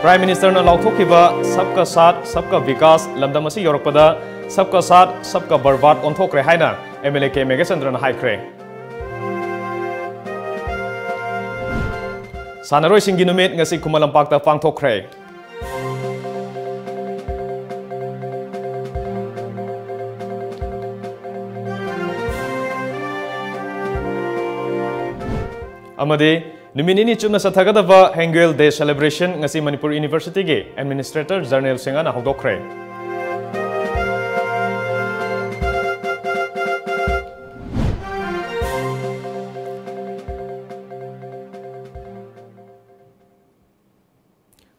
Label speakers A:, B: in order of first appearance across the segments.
A: Prime Minister na lauthokhiba sabka saath sabka vikas lamdam asi yorokpada sabka saath sabka barbad onthokre haina MLA ke Megasandra na haikre. Sanaroi singgi numit ngasi Kumalampakta pangthokre. Amade Numinini chumna sathagadaba Hangul Day celebration ngasi Manipur University ge Administrator General Singana hodokre.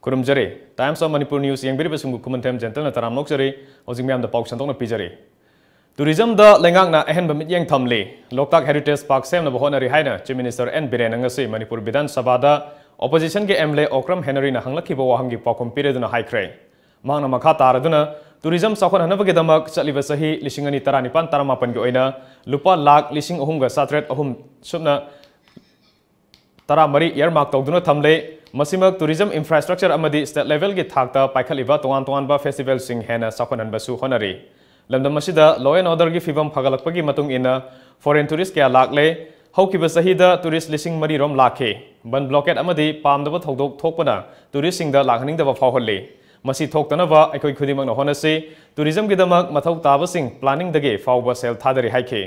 A: Kurumjare Times of Manipur News yang biri besunggu kumentem gentle na taram nokjare hojing myam da pauk santong na pijare. Tourism da lengak na ehen bamit yang thamle Loktak Heritage Park sem na bohonari haina Chief Minister N Biren ngasi Manipur Bidan Sabha da opposition ge MLA Okram Henry na hanglaki bo wahangi pakom pireduna haikre mangna makha taraduna tourism sakhon hanabage damak chaliba sahi lishingani taranipan taramapan ge oina lupa lakh lishing ohum ga satret ohum subna taramari earmark tawduna thamle masimak tourism infrastructure amadi state level ge thakta paikhaliba tongan ba festival sing hena sakhon hanbasu honari Lamdam masida law and order gi fibam phagalakpagi matung ina foreign tourist kya lakle haukiba sahida tourist lising mari rom lakhe ban blockade amadi pamdaba thodok thokpana tourist singda lakhaning daba phawholle masi thoktanaba aikoi khudimang na honase tourism gi damak mathau taba sing planning dage fawba sel thadari haike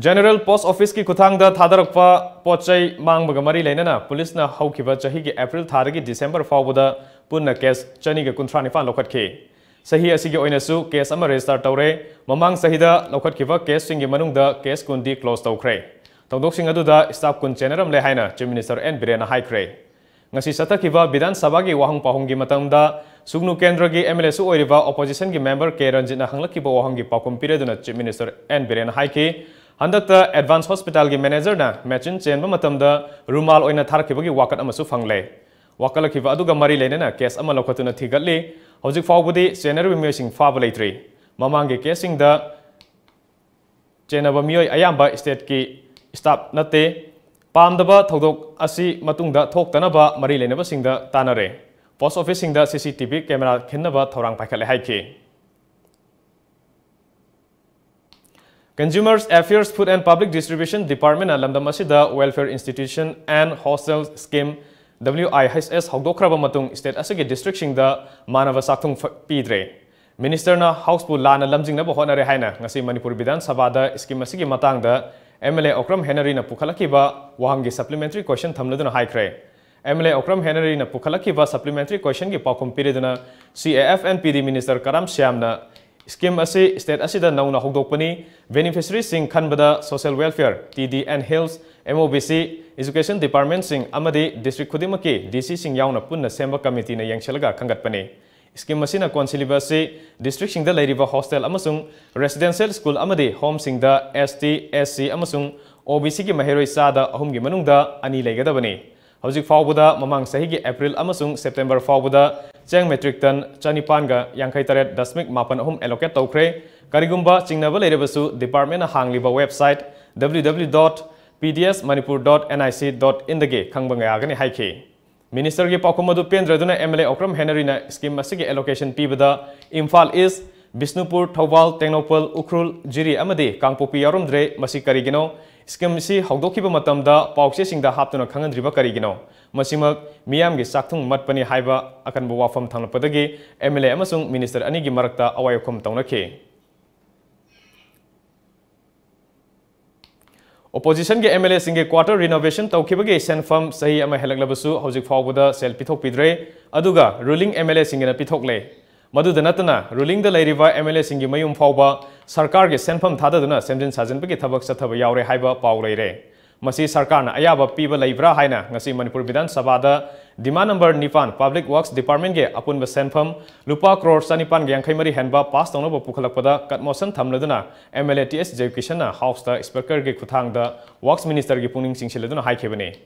A: General Post Office ki kuthang da thadarakpa pochai mangbaga mari leinana police na haukiba chahi gi April thadagi December fawbada punna case chani ga kunthranifan lokhatke sahi asigi oina su case ama register tawre mamang sahida lokhatkiba case singi manungda case kundi close tawkhre tawdok sing adu da staff kun general le haina Chief Minister N Biren haikre ngasi sathakiba Bidan Sabha gi wahang pahung gi matamda sugnu kendra gi MLA su oiriba opposition gi member ke ranjina hanglakiba wahang gi pakum pireduna Chief Minister N Biren haike Handakta Advanced Hospital gi manager na matchin chenba matamda rumal oina tharkibagi wakat amasu fangle wakalakhiba aduga mari leinana case ama lokhatuna thigatli hojik fawbudi senior miyosing faba leitri mamangi casing da chenaba miyoi ayamba state ki staff nate pamdaba thodok asi matungda thoktanaba mari leinaba singda tanare post office singda CCTV camera khinnaba thorang paikhale haike Consumers Affairs Food and Public Distribution Department Lamdam asida Welfare Institution and Hostel Scheme WIHS hogdokraba matung state asigi district singda manava sakthung pidre Minister na Houseful lana lamjingna bo honare haina ngasi Manipur Bidan Sabha da scheme asigi matangda MLA Okram Henry na pukhalakiba wahangi supplementary question thamladuna haikre MLA Okram Henry na pukhalakiba supplementary question gi pakum pireduna CAF and PD Minister Karam Shyam na Scheme asi state asida nauna hogdokpani beneficiaries sing khanbada social welfare TD and Hills MOBC education department sing amadi district khudimaki DC sing yauna punna semba committee na yangchalaga khangatpani scheme asina konsilibas si district sing da leiriba hostel amasung residential school amadi home sing da ST SC amasung OBC gi maheroi sada ahum gi manungda ani leigadabani hojik fawbuda mamang sahi gi April amasung September fawbuda Cheng metric ton chanipan ga yankai taret dasmik mapan ahum allocate tawkre karigumba chingnaba leirebasu department na hangliba website www.pdsmanipur.nic.in dage khangbanga agani haike minister gi pakumadu pendraduna MLA Okram Henry na scheme asigi allocation pibada Imphal East Bisnupur Thawbal Tengnopal Ukhrul Jiri amadi Kangpopi yarumdre masi karigino scheme si hogdokiba matamda paukse singda haptuna khangandriba karigino Masimak miyam gi sakthung matpani haiba akan buwafam thanglapadagi MLA amasung minister ani gi marakta awayokhum tawnake Opposition ge MLA singe quarter renovation tawkhibagi senfam sahi ama helaglabasu hojik fawbuda sel pithok pidre aduga ruling MLA singena pithokle Maduda natana ruling da leiriba MLA singi mayum fawba sarkar ge senfam thadaduna semjin sajanbagi thabak sathaba yawre haiba paw leire Masi sarkar na ayaba piba leibra haina ngasi Manipur Bidan Sabha da demand number 9 Public Works Department ge apunba senfam lupa crore sanipan ge yangkai mari henba pass tawna bo pukhalakpada katmosan thamladuna MLA TS Education na house da speaker ge khuthang da Works Minister ge pungning singsiladuna haikhebani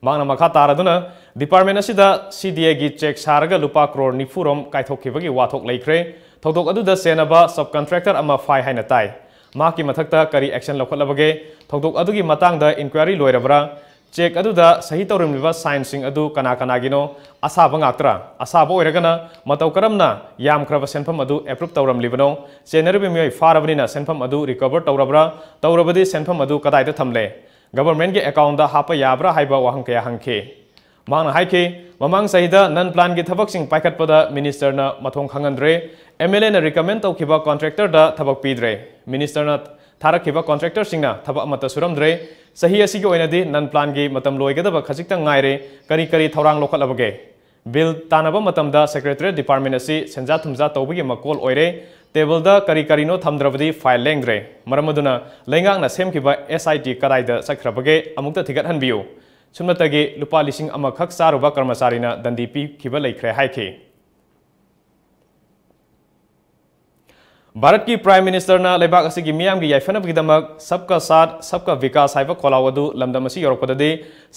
A: mangna makha taraduna department asida CDA gi check saraga lupa crore nifurom kaithokkhibagi wathok leikre thodok adu da senaba subcontractor ama fai haina tai माकी मथक्ता करी action लौखलबगे थौदोक अदुगी मतंगदा inquiry लोइरबरा check अदुदा सही तौरमलिबा sign सिंग अदु कना कनागिनो असाबा गाक्तरा असाबा ओइरगना मतौ करमना यामख्रबा सेनफम अदु approve तौरमलिबनो चेनरबे मिय फारबनिना सेनफम अदु recover तौरबरा तौरबदि सेनफम अदु कदाइदा थमले government के account दा हापा याब्रा हाइबा वाहंग कया हंखे मांग हाइखे ममांग सहिदा नन प्लान की थबक पाइखटपदा मिनिस्टर ना मथों खंगंद्रे एमएलए ना रिकमेंड तौखिबा कॉन्ट्रैक्टर दा थबक पीद्रे मिनिस्टर ना थारखिबा कॉन्ट्रैक्टर सिंगना थबक मत सुरमद्रे सही असिगी ओइनदि नन प्लान की मतम लोइगदबा खजिक्ता गाइरे करी करी थौरांग लोखलबगे बिल तानबा मतमदा सेक्रेटरी डिपार्टमेंट असि सेंजा थुमजा तौबगी मकोल ओइरे टेबल दा करी करीनो थमद्रबदि फाइल लेंग्रे मरमदुना लेंगांगना सेमखिबा एसआईटी कदाइदा सख्रबगे अमुक्ता थिगत हनबियो सुनमतगे लुपा लिसिंग अमखक सारुबा कर्मचारीना दंडी पी खिबा लेख्रे हाइखे भारत की प्राइम मिनिस्टर ना लेबाक असिगी मियाम की याइफनबगिदमक सबका साथ सबका विकास हाइबा कोलावदु लमदमसी योरपददि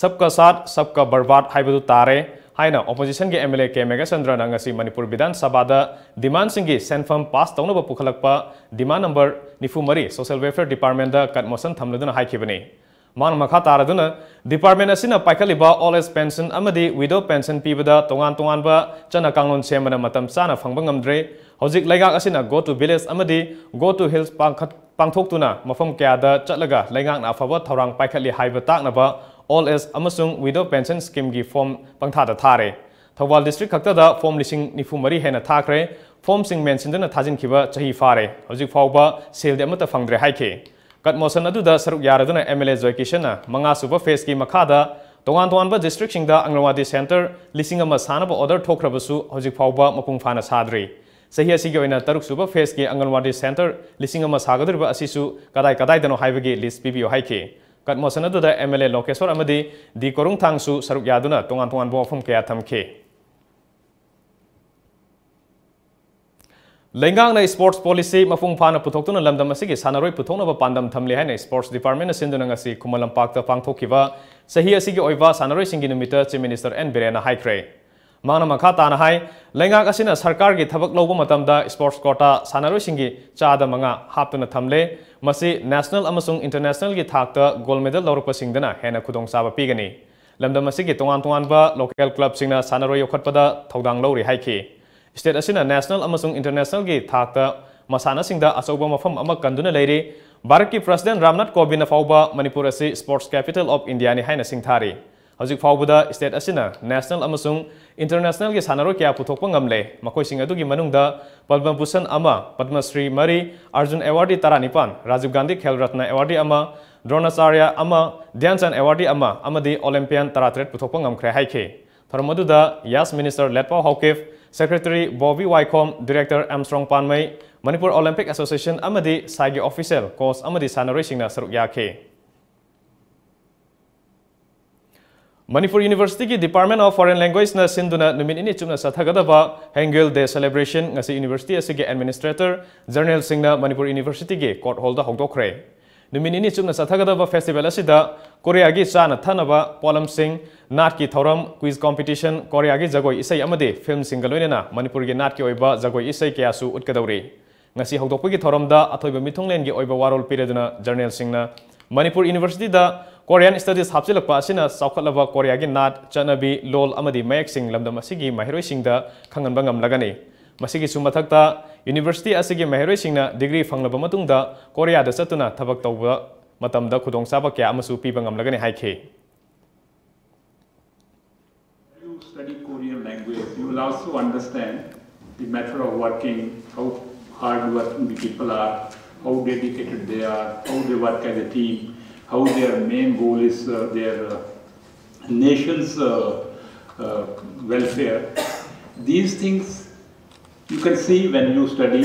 A: सबका साथ सबका बर्बाद हाइबदु तारे हाइना ऑपोजिशन के एमएलए के मेगाचंद्र नंगसी मणिपुर विधान सभा डिमांड सिंगी सेंफम पास तौनब पुखलकपा demand number 94 social welfare department दा कट मोशन थमलदुना हाइखिबनी मान मखा तारदुना डिपार्टमेंट असिना पाइखलिबा ऑल एज पेंशन अमदी विडो पेंशन पीबदा तोंगान तोंगानबा चना कांगलोन सेमना मतम चाना फंगबा ngamdre हौजिक लेगाक असिना गो टू विलेज अमदी गो टू हिल्स पांगथोक्तुना मफम क्यादा चटलगा लेगाक ना अफबा थौरांग पाइखलि हाइबा ताकनबा ऑल एज अमसुंग विडो पेंशन स्कीम की फॉर्म पंगथादा थारे थौबाल डिस्ट्रिक्ट खक्तदा फॉर्म लिसिंग निफु मरी हेना थाखरे फॉर्म सिंग मेंशनदना थाजिनखिबा चही फारे हौजिक फावबा सेलदे अमता फंगद्रे हाइखे कट मोशन अदुदा सरुक यारदुना एमएलए जॉय किशना मंगा सुबा फेस की मखादा तोंगान तोंगानबा डिस्ट्रिक्ट सिंगदा अंगनवाड़ी सेंटर लिसिंग अमा सानबा ऑर्डर थोखरबसु हौजिक फावबा मपुंग फाना साद्री सही असिगी ओइना तरुक सुबा फेस की अंगनवाड़ी सेंटर लिसिंग अमा सागदरबा असिसु कदाई कदाइदनो हाइबगे लिस्ट पीबियो हाइखे कट मोशन अदुदा एमएलए लोकेश्वर अमदी दी कोरुंग थांगसु सरुक यादुना तोंगान तोंगानबा वफम कया थमखे लेंगांगना स्पोर्ट्स पॉलिसी मफुंग फाना पुथोक्तुना लमदम असिगी सानरोय पुथोनबा पांदम थमले हाइना स्पोर्ट्स डिपार्टमेंट सिंदुना ngasi खुमलम पाक्ता पांगथोखिबा सही असिगी ओइबा सानरोय सिंगी नुमिता चीफ मिनिस्टर एन बिरेना हाइख्रे माना मखा ताना हाई लेंगांग असिना सरकार की थबक लौबा मतमदा स्पोर्ट्स कोटा सानरोय सिंगी चादा मंगा हापतुना थमले मसी नेशनल अमसुंग इंटरनेशनल की थाकता गोल्ड मेडल लौरकपा सिंगदना हेना खुदोंग चाबा पीगनी लमदम असिगी तोंगान तोंगानबा लोकल क्लब सिंगना सानरोय योखटपदा थौदांग लौरि हाइखि स्टेट असिना नेशनल अमसुंग इंटरनेशनल की थाकता मसाना सिंगदा अचौबा मफम अमा कंदुना लेरि भारत की प्रेसिडेंट रामनाथ कोविंद फाउबा मणिपुर असि स्पोर्ट्स कैपिटल ऑफ इंडिया नि हाइना सिंगथारि हौजिक फाउबदा स्टेट असिना नेशनल अमसुंग इंटरनेशनल की सानरो क्या पुथोकपा ngamle मखोइसिंग अदुगी मनुंगदा पद्म भूषण अमा पद्मश्री मरी अर्जुन एवार्डी 19 राजीव गांधी खेल रत्न एवार्डी अमा द्रोणाचार्य अमा ध्यानचंद एवार्डी अमा अमदी ओलंपियन 33 पुथोकपा ngamkhre हाइखे थरमदुदा यास मिनिस्टर लेटपाउ हौकेफ secretary Bobby Waikhom director Armstrong Panmei Manipur Olympic association अमदी साइगी ऑफिशियल कोच अमदी सानरोइसिंगना सरुक याखे मणिपुर यूनिवर्सिटी की डिपार्टमेंट ऑफ फॉरेन लैंग्वेज न सिंधुना नुमित इनि चुना सथगदबा हेंगेल डे सेलिब्रेशन ngasi यूनिवर्सिटी असिगे एडमिनिस्ट्रेटर जर्नल सिंगना मणिपुर यूनिवर्सिटी के कोर्ट हॉल दा हौदोखरे नुमित इनि चुना सथगदबा फेस्टिवल असिदा कोरिया की चाना थनबा पोलम सिंग नाट की थौरम क्विज कॉम्पिटिशन कोरिया की जगोई इसै अमदे फिल्म सिंगलोइना मणिपुर की नाट की ओइबा जगोई इसै कयासु उटकदौरी ngasi हौदोकपगी थौरमदा अथोइबा मिथुंगलेन की ओइबा वारोल पिरेदुना जर्नल सिंगना मणिपुर यूनिवर्सिटी दा कोरियन स्टडीज हापचिलकपा असिना चौखटलबा कोरिया की नाट चनबी लोल अमदी मयक सिंग लमदम असिगी महरोइ सिंगदा खंगनबा ngamlagani मसिगी सुमथक्ता यूनिवर्सिटी असिगी महरोइ सिंगना डिग्री फंगलबा मतुंगदा कोरिया दा चतुना थबक तौबा मतमदा खुदोंचाबा क्या अमसु पीबा ngamlagani हाइखे
B: You study Korean language, you will also understand the matter of working, how hard working the people are, how dedicated they are, how they work as a team, how their main goal is their nation's welfare. These things you can see when you study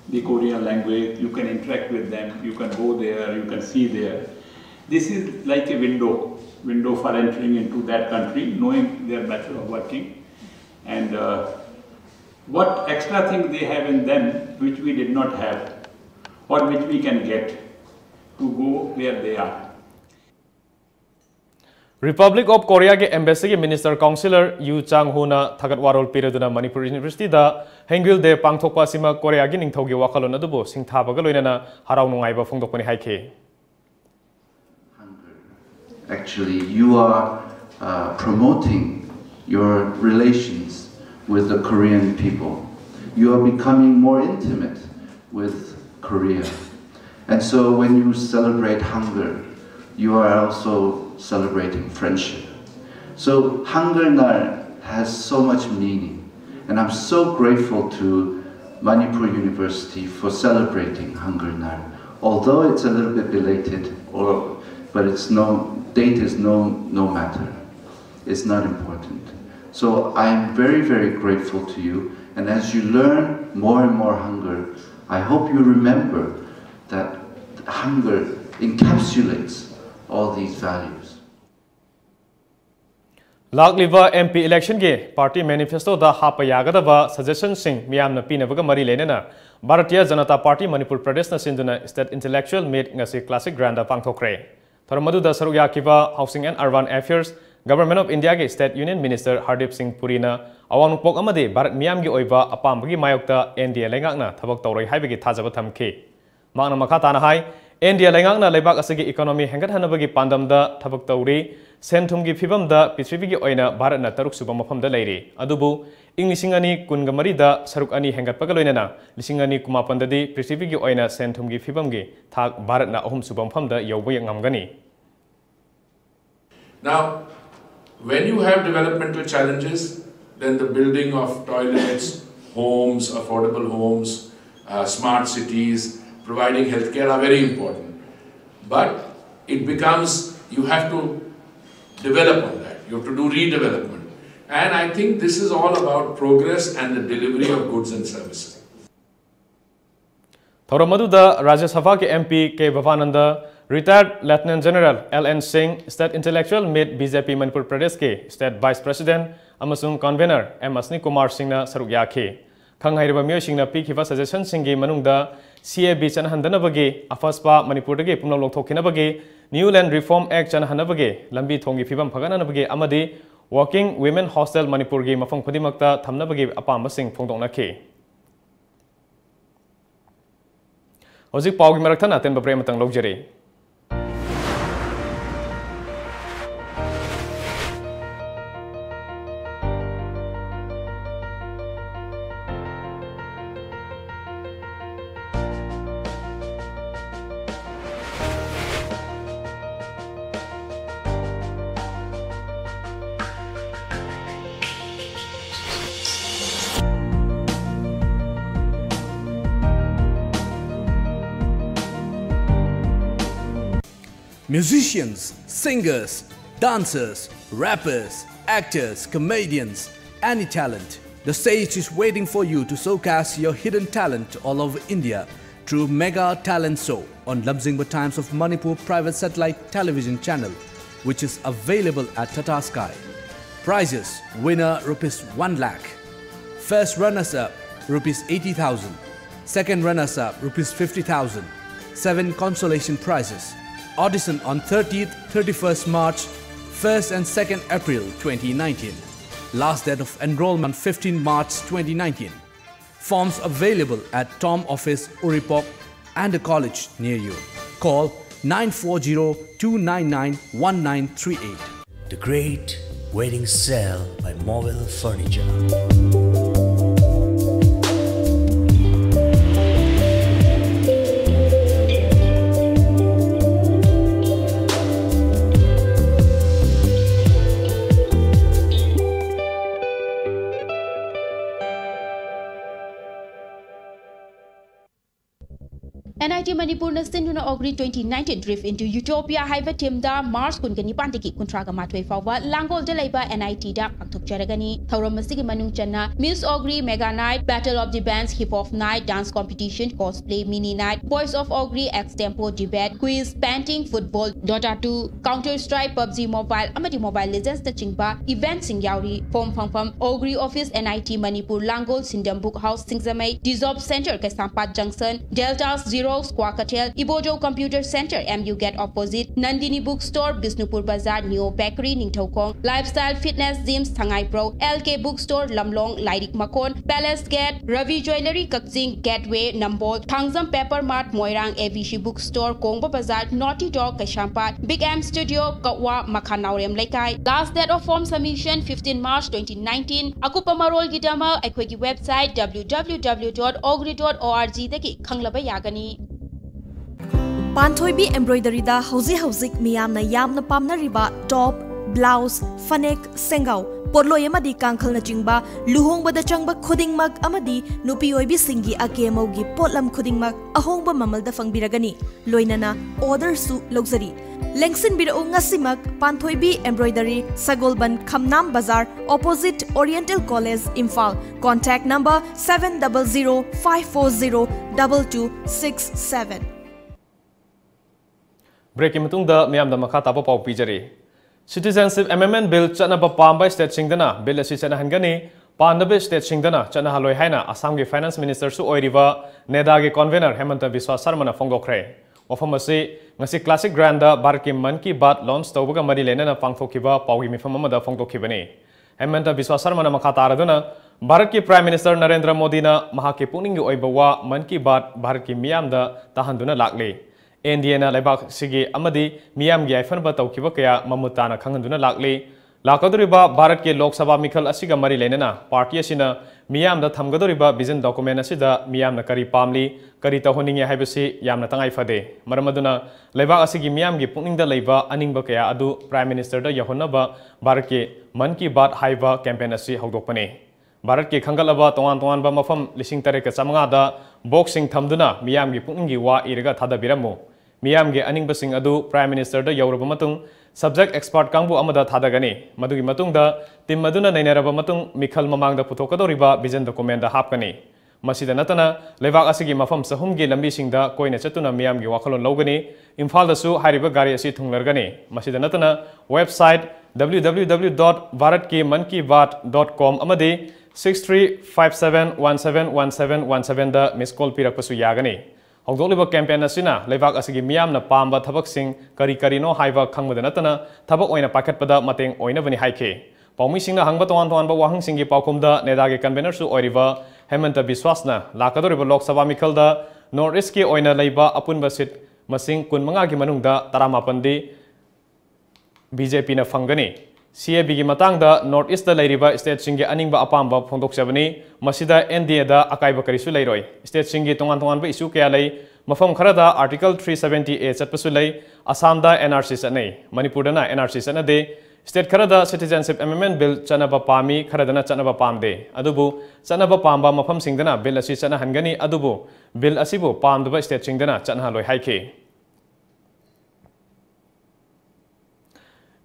B: the Korean language, you can interact with them, you can go there, you can see there. This is like a window for entering into that country, knowing their method of working and what extra thing they have in them which we did not have or which we can get to go where they are.
A: Republic of Korea ke Embassy ke Minister Councilor Yu Chang-ho na thagat warol piraduna Manipur University da Hangul de pangthokpa sima Korea gi ningthogi wakhalon adubo singthabaga loinana harau nungaiba phongdokpani haike.
C: Actually, you are promoting your relations with the Korean people. You are becoming more intimate with Korea. And so when you celebrate hunger, you are also celebrating friendship. So Hunger Nar has so much meaning, and I'm so grateful to Manipur University for celebrating Hunger Nar. Although it's a little bit belated, but it's date is no matter. It's not important. So I'm very, very grateful to you, and as you learn more and more hunger, I hope you remember that hunger encapsulates all these values.
A: Lagliva MP election ge party manifesto da hapayagadaba suggestion sing miyamna pinabaga mari lenena Bharatiya Janata Party Manipur Pradesh na sinduna state intellectual meet ngasi classic granda pangthokre. Tharamadu da sarugya kiba Housing and Urban Affairs Government of India ge State Union Minister Hardip Singh Puri na awangpok amade Bharat miyam gi oiba apambagi mayokta NDA lengakna thabak tawroi haibagi thajaba thamke. Magna makata na hai India lengakna leibak asigi economy hengat hanabagi pandamda thabak tawri Senthum gi phibam da Prithvi gi oina Bharat na taruk suba mafam da leire. Adubu Inglisingani kungamari da saruk ani hengat pagaloinana Lisingani kumapan di Prithvi gi oina Senthum gi phibam gi thak Bharat na ahum suba mafam da yawba ngamgani.
D: Now, when you have developmental challenges, then the building of toilets, homes, affordable homes, smart cities, providing healthcare are very important. But it becomes, you have to develop on that. You have to do redevelopment. And I think this is all about progress and the delivery of goods and services.
A: Thoramadu da Rajya Sabha ke MP K. Bhavananda, retired Lieutenant General L.N. Singh, State Intellectual meet BJP Manipur Pradesh ke State Vice President amasung Convener M. Asni Kumar Singh na saruk yakhe. Khanghairiba myo Singh na pikhiba suggestion singgi manungda CAB chanhandanabagi afaspa Manipur dagi pumlong lokthokhinabagi New Land Reform Act chanhanabagi lambi thongi phibam phagananabagi amadi Working Women Hostel Manipur gi mafam khodimakta thamnabagi apamba sing phongdoknakhe. Hojik pawgi marakthan aten babre matang logjari.
E: Musicians, singers, dancers, rappers, actors, comedians, any talent. The stage is waiting for you to showcase your hidden talent all over India through Mega Talent Show on Lamjingba Times of Manipur private satellite television channel, which is available at Tata Sky. Prizes: winner ₹1 lakh, first runners-up ₹80,000, second runners-up ₹50,000, 7 consolation prizes. Audition on 30th, 31st March, 1st and 2nd April 2019. Last date of enrollment 15 March 2019. Forms available at Tom Office, Uripok and a college near you. Call 940-299-1938.
F: The Great Wedding Sale by Mobile Furniture.
G: NIT Manipur na Sindhuna Ogri 2019 drift into Utopia Haiva Timda Mars Kungani Pantiki Kuntraga Matwe Fawa Langol Delaiba NIT da Aktuk Jaragani Thauramasi Manung Channa Miss Ogri Mega Night Battle of the Bands Hip Hop Night Dance Competition Cosplay Mini Night Voice of Ogri Extempo Debate Quiz Painting Football Dota 2 Counter Strike PUBG Mobile Amadi Mobile Legends the Chingba Event Singyauri Form Pam Ogri Office NIT Manipur Langol Sindam Book House Singzamai Dissolve Center Kesampat Junction Deltas Xerox Kwakatel, Ibojo Computer Center, MU Gate Opposite, Nandini Bookstore, Bisnupur Bazaar, Neo Bakery, Ningthokong, Lifestyle Fitness Gyms, Thangai Pro, LK Bookstore, Lamlong, Lairik Makon, Palace Gate, Ravi Jewelry, Kakjing, Gateway, Nambol, Thangzam Pepper Mart, Moirang, AVC Bookstore, Kongba Bazaar, Naughty Dog, Kashampat, Big M Studio, Katwa, Makhanaurem Laikai. Last date of form submission 15 March 2019. Akupa Marol Gidama, Equity website www.ogri.org daki Kanglaba Yagani.
H: Panthoibi embroidery da hauzik miyamna yamna pamna riba top, blouse, fanek, sengau. Porloy amadi kangkhal na chingba luhongbada changba khudingmak amadi nupi oibi singi akemaugi potlam khudingmak ahongba mamalda fangbiragani loinana order su luxury lengsin biro ngasimak panthoibi embroidery sagolban khamnam bazar opposite Oriental College Imphal. Contact number 700-540-2267.
A: Breaking matungda miyamda makha tapa pau pijari. Citizenship Amendment Bill chanaba pamba state singdana bill asi chana hangani pandabe state singdana chana haloi haina Assam ge finance minister su oiriba neda ge convener Hemanta Biswa Sarma na phongokre wafam asi ngasi classic granda barki man ki bat launch tawbaga mari lena na pangthokiba pawgi mifam amada phongdokhibani Hemanta Biswa Sarma na makha taraduna Bharat ki Prime Minister Narendra Modi na mahaki puning ge oiba wa man ki bat Bharat ki miyamda tahanduna lakli Indiana Labak Sigi Amadi, Miam Gaifan Bataukiba Kaya, Mamutana Kanganduna Lakli, Lakaduriba, Bharat ke Lok Sabha Mikal Asiga Mari Lenena, Party Asina, Miam the Tamgaduriba, Bizin document Asida, Miam the Kari Pamli, Karita Honing Habisi, Yam Natangai Fade, Maramaduna, Leva Asigi Miam gi Puning the Leva, Aningba Kaya Adu, Prime Minister da Yahonaba, Bharat ke Manki Bat Haiva campaign Asi Hogdopane. Bharat ke Kangalaba, Toan Ba Mafam, Lishing Tareka Samangada, Boxing Tamduna, Miam gi Puningi Wa Iriga Tada Biramu. Miam ge aning basing adu Prime Minister da yauraba matung subject expert kangbu amada thadagani madugi matung da tim maduna nainaraba matung mikhal mamang da puthokadoriba vision document da hapkani masida natana lewak asigi mafam sahum ge lambi singda koina chatuna miam ge wakhalon logani Imphal da su hariba gari asi thunglargani masida natana website www.bharatkimankibat.com amadi 6357171717 da miss call pirakpasu yagani Hogdoliba campaign asina levak asigi miyam na pamba thabak sing kari no haiba khangmada natana thabak oina pakhatpada mateng oina bani haike paumi singna hangba toan ba wahang singi paukumda nedage convener su oiriba Hemanta Biswasna lakadoriba Lok Sabha Mikhalda North East ki oina leiba apunba sit masing kunmanga gi manungda 18 di BJP na fangani CAB gi matangda North East da leiriba state singi aningba apamba phondokchabani masida NDA da akaiba karisu leiroi state singi tongan ba issue kya lei mafam kharada article 370A chatpasu lei Assam da NRC sanai Manipur da na NRC sanade state kharada citizenship amendment bill chanaba pami kharadana chanaba pamde adubu chanaba pamba mafam singdana bill asi chana hangani adubu bill asibu pamdaba state singdana chanha loi haike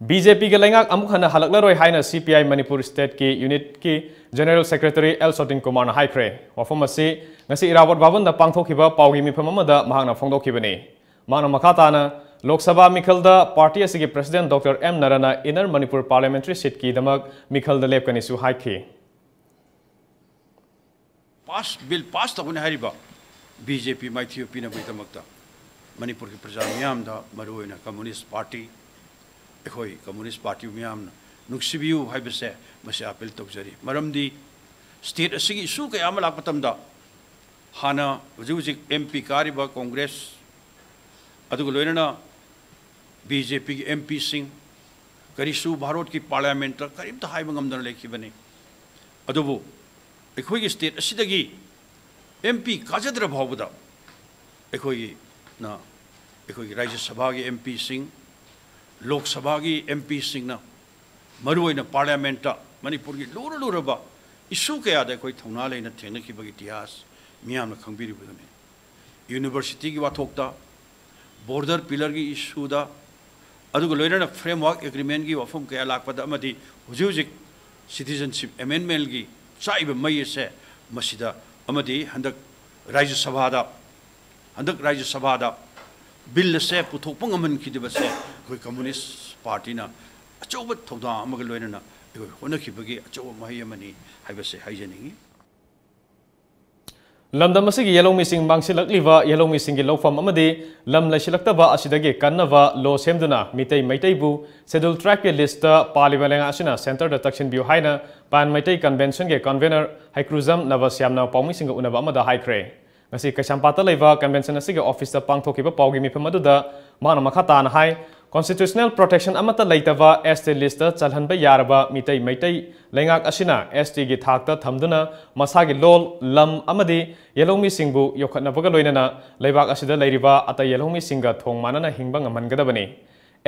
A: BJP ke lengak amuk hana halaklaroi haina CPI Manipur State ki unit ki General Secretary L Sotin Kumar na haikre wafam asi ngasi irawat babon da pangthokiba pawgi mifam amada mahangna phongdokhibani mana makata na Lok Sabha Mikhalda Party asigi President Dr. M Narana Inner Manipur Parliamentary seat ki damak Mikhalda lepkani su haikhe
I: bill pass ta hune hariba BJP maithio pina bai damakta Manipur ki praja miyam da maruina Communist Party Ekoi Communist Party miyam nuksibiu haibase mase appeal tawjari maramdi state asigi issue kaya malak patamda hana uji MP kariba Congress adugo loinana BJP ki MP sing karisu Bharat ki parliament karim ta haiba ngamdana lekhibani adubu ekoi ki state asidagi MP kajadra bhawda ekoi na ekoi Rajya Sabha ki MP sing Lok Sabha ki MP sing na maruina parliament Manipur ki lura issue kaya da koi thona leina thengna ki bagi itihas miyam na khangbiri budane university ki wathokta border pillar ki issue da adugo loina framework agreement ki wafum kaya lakpada amadi huji citizenship amendment ki saiba mai se masida amadi handak Rajya Sabha da bill se puthokpang aman khidibase koi Communist Party na achoba thoda amaga loina hona khibagi achoba mahi amani haibase haijaningi
A: Lamdam asigi yellow missing bangsilakliva yellow missing gi lawfam amadi lam laisilaktaba asidagi kannava law semduna mitei maitai bu schedule track ke list paliba lenga asina center da takshin view haina pan maitai convention ge convener Haikruzam Navasyamna Paumi singa unaba amada haikre ngasi Kaisampata leiba convention asigi office da pangthokiba pawgi mifam aduda mana makhata na hai constitutional protection amata leitava ST list chalhanba yaraba mitei maitai lengak asina ST gi thakta thamduna masagi lol lam amadi yelomi singbu yokhatna baga loinana leibak asida leiriba ata yelomi singa thong manana hingba ngamangadabani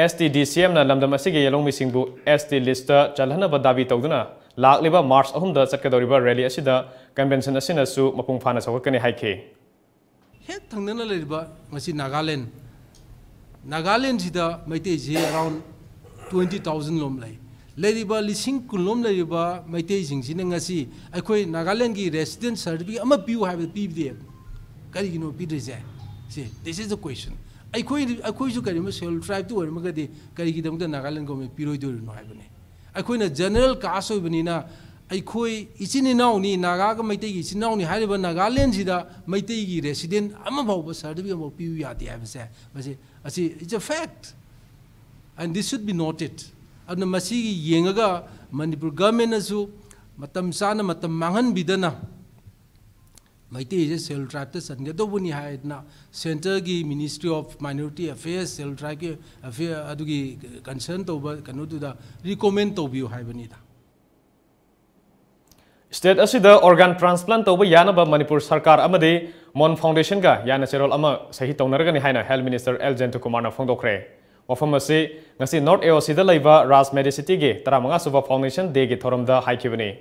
A: ST DCM na lamdam asigi yelomi singbu ST list chalhana badabi tawduna lakliba March 3 da chatkadoriba rally asida convention asina su mapung phana sawakani haike
J: he thangna leiriba ngasi Nagaland sida maite je around 20,000 lom lai leriba lising kulom leriba maite jing sina ngasi akhoi Nagaland gi resident certificate ama piu have pdf kari gino pidreja see this is the question akhoi ju kari ma sel tribe to ma gadi kari gi damda Nagaland go me piroi do no habane akhoi na general caste obani na akhoi ichini naw ni naga ga maite gi chinaw ni hariba Nagaland sida maite gi resident ama bhaw certificate mo piu ya ti have se it's a fact, and this should be noted. And the Masigi Yengaga, Manipur government asu, Matam Sana, Matam Mangan Bidana. My day is cell tractors and the Dobuni Hide now. Center gi Ministry of Minority Affairs, cell track affair adugi concerned over cannot do the recommend to view Hibanida.
A: State asida organ transplant over Yanaba Manipur Sarkar Amadi Mon Foundation ga Yana Serol Ama Sahi Tonaragani Haina Health Minister Elgen to Kumana Fondokre. Wafamasi Nasi North Eosida Laiva Ras Medicity ge Taramanga Suba Foundation de Gitoramda Haikivani.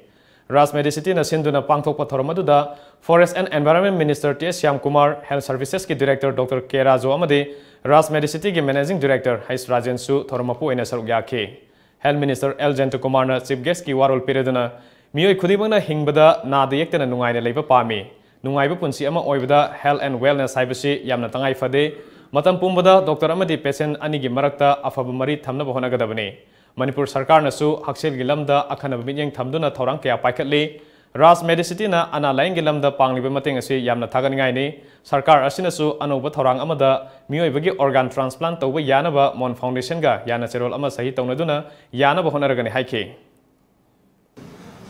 A: Ras Medicity na Sinduna Pangtok Patoramaduda Forest and Environment Minister T.S. Syam Kumar Health Services ki Director Dr. K. Razo Amadi Ras Medicity ge Managing Director Hais Rajan Su Thoramapu Ena Sarugya Health Minister Elgen to Kumar Chief Guest ki Warul Pireduna Miyoi Khudimangna hingbada nada yektana nungaina leiba pami nungaiba punsi ama oibada health and wellness haibasi yamna tangai fade matam pumbada doctor amadi patient anigi marakta afaba mari thamna bahona gadabani Manipur Sarkar nasu haksel gilamda akhana binyeng thamduna thorang kya paikhatli Ras Medicity na ana laing gilamda pangliba mateng ase yamna thagangai ni Sarkar asinasu anoba thorang amada miyoi bagi organ transplant tawba yanaba Mon Foundation ga yana serol ama sahi tawnaduna yana bahona ragani haike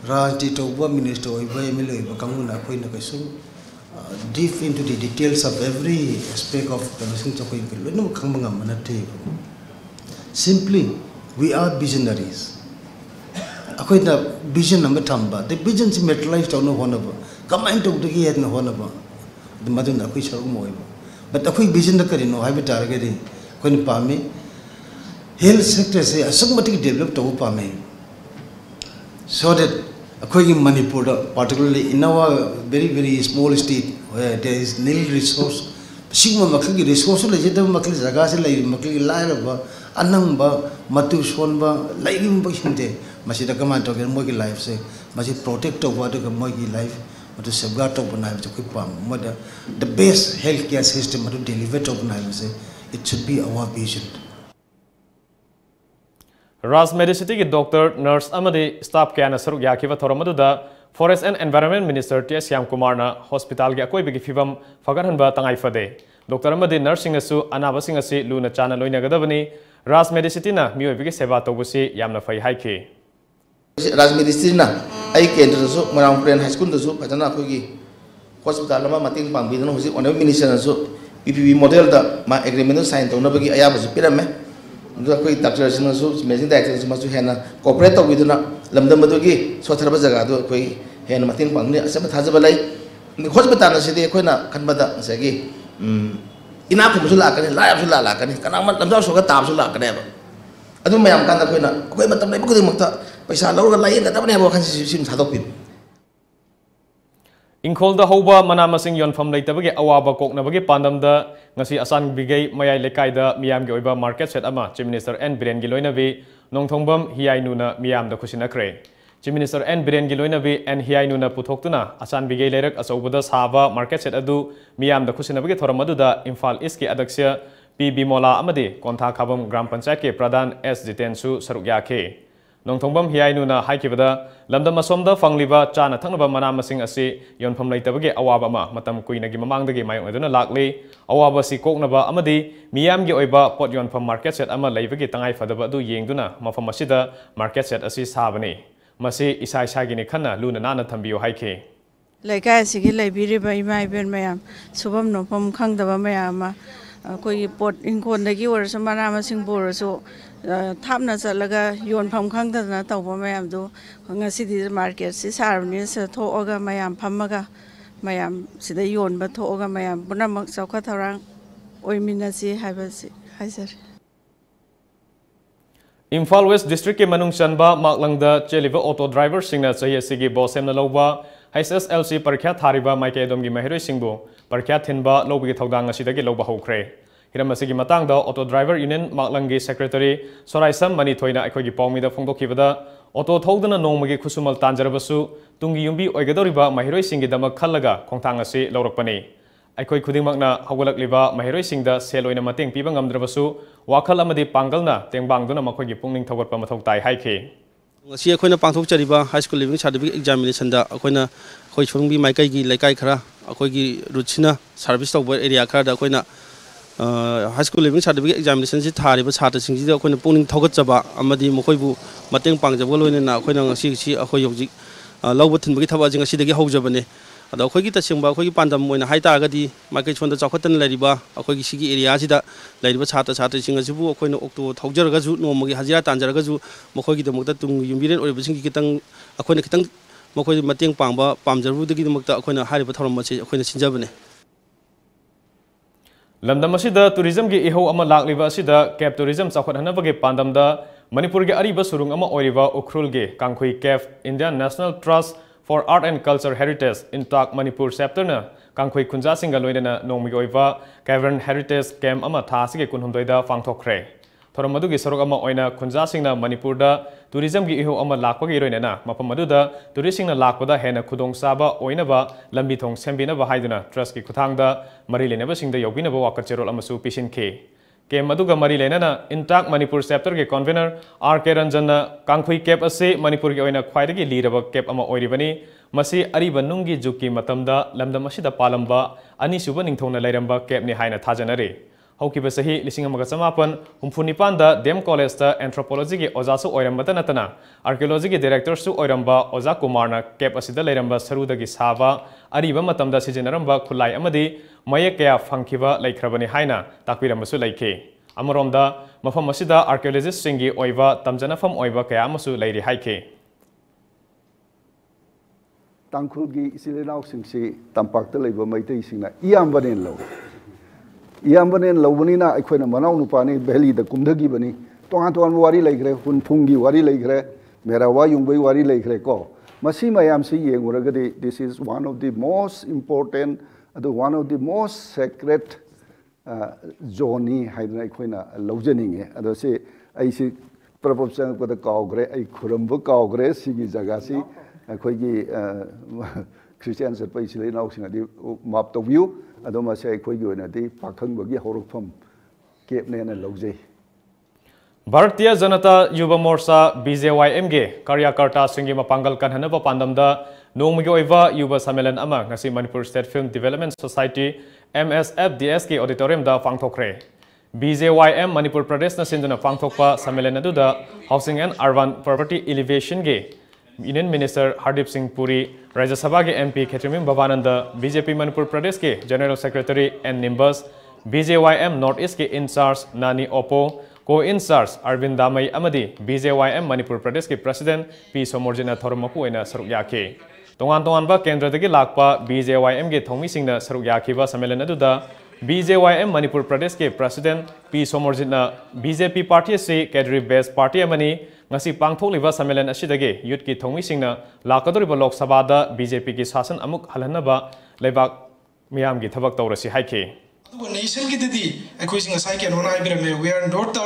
K: Rajdi Toba Minister Oiba Emily Bakamuna Queen deep into the details of every aspect of the missing Chokoy. Simply, we are visionaries. According to vision number Tamba, the visions materialized on one of come into the head no one of the Madonna Quisha. But the quick vision the Carino, Habitat getting Queen Pami, health sector say a somebody developed over Pami. So that in Manipur, particularly in our very small state where there is nil resource, Sigma Makli resource, legitimate Makli Zagasila, Makli Lava, Anamba, Matu Swanba, Lightning Bushinte, Masida Command of Mogi life, say, Masi protect of water Mogi life, but to safeguard of knives to keep mother. The best healthcare system to deliver of knives, say, it should be our vision. Ras Medicity ki Doctor, Nurse Amadi staff kaya na saruk yakiva thoramaduda Forest and Environment Minister T.S. Syam Kumar na hospital ki akoy bigi fibam fagarhanba tangay fade. Dr. Amadi nursing asu anabasing asi luna chana loina gadabani Ras Medicity na miyoy bigi seba tobusi yamna fay haiki.
L: Ras Medicity na ay kendra so marang friend high school so patana akoy gi hospital ma mating pangbidan hosi onaw minister na so PPP model da ma agreement sign tawna bagi ayaba so pirame Koi doctors na so medicine doctors masu hena cooperate to widuna lamdam badugi sotharba jaga do koi hena matin pangni asaba thajaba lai hospital na sidi koi na kanbada sagi ina ko musul akane la musul la akane kana man lamda so ga tab sul akane ba adu mayam kan koi na koi matam lai bukudi makta paisa lawga lai ga tabne ba kan sim thadok pin
A: Ingkol da hoba manamasing yonfam leitabagi awaba koknabagi pandamda ngasi asan bigay mayay lekay da miyam gi oiba market set ama Chief Minister N Biren Giloyna vi nongthongbam hiyai nuna miyam da khusinakre Chief Minister N Biren Giloyna vi en hiyai nuna puthoktuna asan bigay lerak asawbada saba market set adu miyam da khusinabagi thoramadu da Imphal East ki adaksya P Bimola amadi kontha khabam gram panchayat ke pradhan S Jiten su saruk yakhe Nongthongbam hiainuna haikibada lamdam asomda fangliba chana thangnaba mana masing asi yonpham leitabage awaba ma matam kuinagi mamangdagi mayong aduna lakli awaba si koknaba amadi miyamgi oiba pot yonpham market set ama leibagi tangai fadaba du yengduna mafam asida market set asi sabani masi isai sagini khanna luna nana thambiyo haike
M: laikai sigi leibiriba imai ben mayam subam nopam khangdaba mayama koi pot inkondagi orso mana masing boroso thapna chalaga yonpham khangdana tawba mayam do ngasidi market si sarni sa thoga mayam phamaga mayam sida yonba thoga mayam punamak chawkha tharang oiminasi haibasi haisar
A: Imphal West District ke manung chanba maklangda cheliba auto driver singna chahi sigi bosemna loba HSLC parkha thariba maike domgi mahiroi singbu parkha thinba lobigi thodang asidagi loba hokre hiram asigi matangda auto driver union maklangi secretary Soraisam Mani thoina akhoi pawmida phongdokibada auto thodana nongmagi khusumal tanjarabasu tungi yumbi oigadoriba mahiroi singi damak khallaga khongthang asi lawrakpani akhoi khudingmakna hawgalakliba mahiroi singda seloina mateng piba ngamdrabasu wakhal amadi pangalna tengbangduna makhogi pungning thawatpa mathau tai haike
N: ngasi akhoi na pangthok chariba high school living certificate examination da akhoi na khoi chungbi maikai gi laikai khara akhoi gi ruchina service tawba area khara da akhoi na high school living certificate examination si thariba chhatra singji da akhoi na pungning thogat chaba amadi mokhoi bu mateng pangjaba loina na akhoi na ngasi si akhoi yojik lawba thinbagi thaba jing asi dagi hawjabane ada akhoi gi tasingba akhoi gi pandam moina haita agadi maikai chonda chawkhatan lariba akhoi gi sigi area sida lariba chhatra sing asibu akhoi na okto thawjaraga ju nomagi hajira tanjaraga ju mokhoi gi damukta tung yumbiren oriba singi kitang akhoi na kitang mokhoi mateng pangba pamjarbu dagi damukta akhoi na hariba thoram machi akhoi na sinjabane
A: lamdam asida tourism gi iho ama lakliba asida cap tourism chawkhathanabagi pandamda Manipur ge ariba surung ama oiriba ukhrul ge kangkhui cave Indian National Trust for Art and Culture Heritage intact Manipur chapter na kangkhui khunja singa loinana nongmi oiba cavern heritage camp ama thasige kunhumdoida pangthokre thoram adugi sorok ama oina khunja singna Manipur da tourism gi iho ama lakpagi roinana mapam aduda tourist singna lakpada hena khudong saba oina ba lambi thong sembina ba haiduna trust ki khuthangda mari lenaba singda yobina ba wakacherol amasu pisinke Kem aduga mari lenana intact Manipur chapter ke convener R.K. Ranjanna kangkhui cap ase Manipur ge oina khwaidagi liraba cap ama oiribani masi ariba nungi juki matamda lamdam asida palamba ani suba ningthongna lairamba cap ni haina thajanare haukiba sahi 1989 da Dem College ta anthropology ge ojasu oirambata natana archaeology ge director su oiramba Oja Kumarna cap asida lairamba sarudagi saba ariba matamda sijinaramba khulai amadi maye kaya phangkiba laikhrabani haina takpiramasu laike amoromda mafam asida archaeologist singi oiba tamjanafam oiba kaya amasu lairi haike
O: tangkhulgi isilenau singsi tampakta leiba maitei singna iyambanen lobani na aikoina manau nupani beli da kumdagi bani tongan tongan wari laikre hunphungi wari laikre merawa yungbai wari laikre ko masi mayam si yenguragadi this is one of the most important one of the most sacred zone haidna aikoina lawjaninge ado se aisi prabhupsang pada kaugre ai khurambu kaugre sigi jaga si aikoigi Christian set pai silai nau singa di map to view ado ma se aikoigi oina di pakhang bagi horokpham kep ne na lawjai
A: Bharatiya Janata Yuva Morcha BJYM ge karyakarta singi mapangal kanhanaba pandamda nongmigi oiba yuva samelan ama ngasi Manipur State Film Development Society MSFDS ke auditorium da pangthokre BJYM Manipur Pradesh na sinduna pangthokpa samelan aduda Housing and Urban Property Elevation ge Union Minister Hardip Singh Puri Rajya Sabha ke MP Khetrimim Bhavananda BJP Manipur Pradesh ke General Secretary and Nimbus BJYM North East ke in charge Nani Oppo Co-in-charge Arvind Damai amadi BJYM Manipur Pradesh ke President P. Somorjina Thormapu oina saruk yake. Tongan ba kendra dagi lakpa BJYM ge thongmi singna saruk yakiba samelan aduda BJYM Manipur Pradesh ke President P. Somorjina BJP party se cadre based party amani ngasi pangthokliba samelan asidage youth ki thongmi singna lakadoriba Lok Sabha da BJP ki sasan amuk halhanaba lebak miyam gi thabak tawrasi haike.
P: Nation ki didi equation asai ke nona ibirame we are not the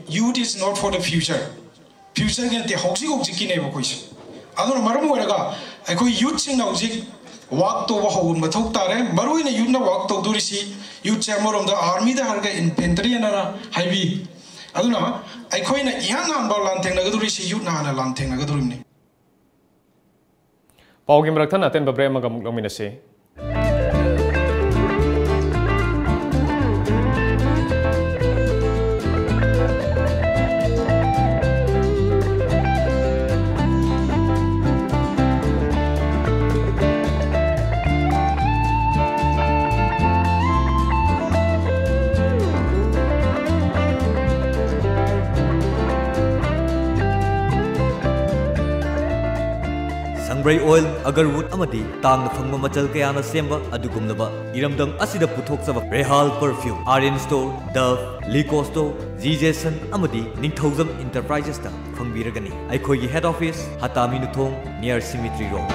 P: youth is not for the future ke te hoxi ki ne bokois aduna marum weraga ekoi youth sing na ujik walk to wa hawun mathok tare maru ina youth na walk to durisi youth chamorom the army da harga infantry na haibi aduna aikhoina ihan nan ba lan thengna gaduri si yu na lan thengna gaduri ni
A: Paugi Mrakhan aten babre magam lominase
Q: Bray oil, agarwood amadi, tang fangma machal kayana semba, adugumlaba, iramdam asida puthokzaba, Rehal perfume, Aryan store, Dove, Lico store, Jason amadi, Ningthozam Enterprises ta, Fangbiragani, Aikhogi head office, Hatami Nuthong, near Symmetry Road.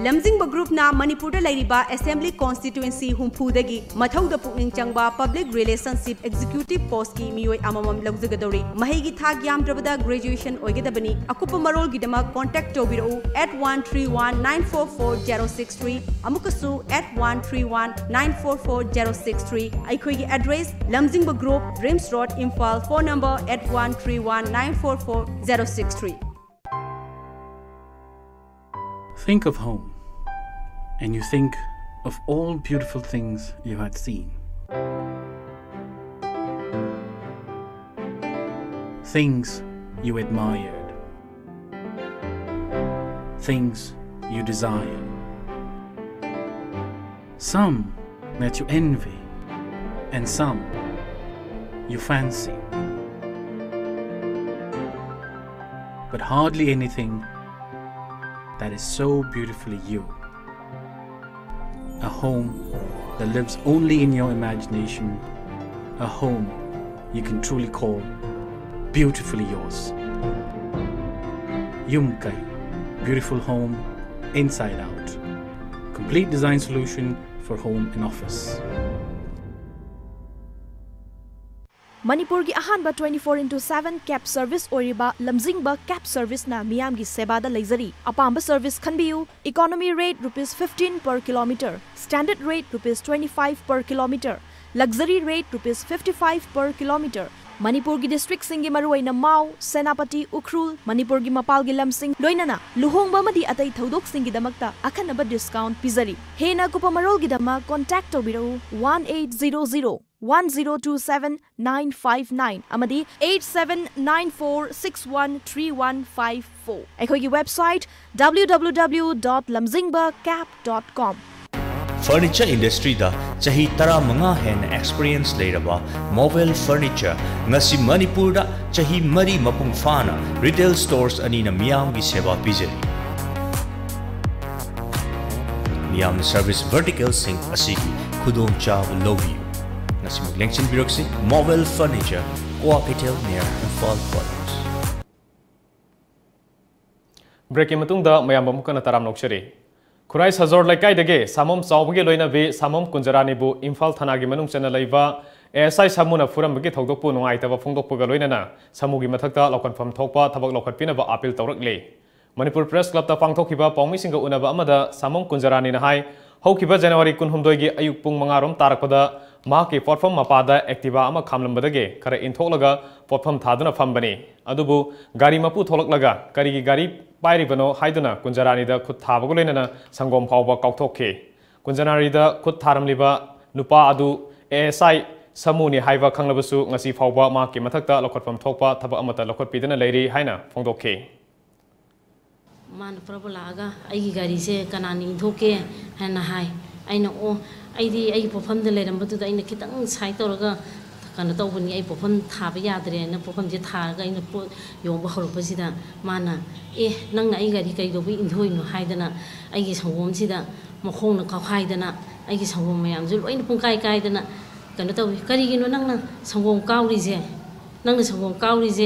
R: Lamjingba Group na Manipur da lairiba Assembly Constituency humphudagi mathauda pukning changba Public Relationship Executive Post ki mioi amamam lagzagadori mahigi thak yamdrabada graduation oigedabani akupa marol gidama contact tobiro at 131944063 amukasu at 131944063 aikhoigi address Lamjingba Group Rims Road Imphal phone number at 131944063.
S: Think of home, and you think of all beautiful things you had seen. Things you admired. Things you desire. Some that you envy, and some you fancy. But hardly anything that is so beautifully you. A home that lives only in your imagination. A home you can truly call beautifully yours. Yumkai, beautiful home inside out. Complete design solution for home and office.
H: Manipur gi ahanba 24/7 cab service oriba Lamjingba cab service na miyam gi seba da leizari apamba service khanbiu economy rate ₹15 per kilometer, standard rate ₹25 per kilometer, luxury rate ₹55 per kilometer. Manipur gi district singi maruaina Mau, Senapati, Ukhrul, Manipur gi mapal gi lamsing loinana luhongba madi atai thodok singi damakta akhanaba discount pizari. Hena kupamarol gi dama contact tobiro 1800 1027 959 amadi 8794613154. Aikhogi website www.lamjingbacap.com.
F: Furniture industry da chahi tara manga hen experience leiraba mobile furniture ngasi Manipur da chahi mari mapung fana retail stores ani na miyam gi seva pijari. Miyam service vertical sing asigi khudong chaw lobi. Nasi maglengchin biroksi mobile furniture Coapitel near Fall Quarters.
A: Breaking matungda mayam bamukana taram nokshari. Kurai Hazor Laikai dege Samom Saubagi Loina ve Samom Kunjarani bu Imphal Thanagi Manung Chana Laiva SI Samuna Furam Bagi Togdopu Nuaitava Fungdopu Galoina Samugi Matakta Lokan from Topa Tabak Lokapina Apil Torakle. Manipur Press Club ta Pangtokiba Pongi Singa Unaba Amada Samom Kunjarani Nahai Hokiba January Kunhumdogi Ayupung Mangarom Tarapada Maki Potfam Mapada Activa Ama Kamlambadage Kara Intolaga Potfam Tadana Fambani Adubu Gari Mapu Tolaklaga Karigi Gari Pairibano Haiduna Kunjarani da Kut Tabagolena Sangom Pauba Kautoke Kunjanari da Kut Taramliba Nupa Adu ASI Samuni Haiva Kanglabasu Ngasi Pauba Maki Matakta Lokotfam Topa Taba Amata Lokot Pidana Lady Haina Fongdoke
T: Man Prabulaga Aigi Gari se Kanani Toke and Hai I know I perform the letter, but I get on site or kind of when I perform Tabiadre and perform the Targa in the put your Bahor President Mana. Nanga Igari go into in Haidana. I guess home sida, Mohona Kahaidana. I guess home I am in Punkai Gaidana. Kanata Karigino Nanga, some won't cowries. Nanga some won't cowries.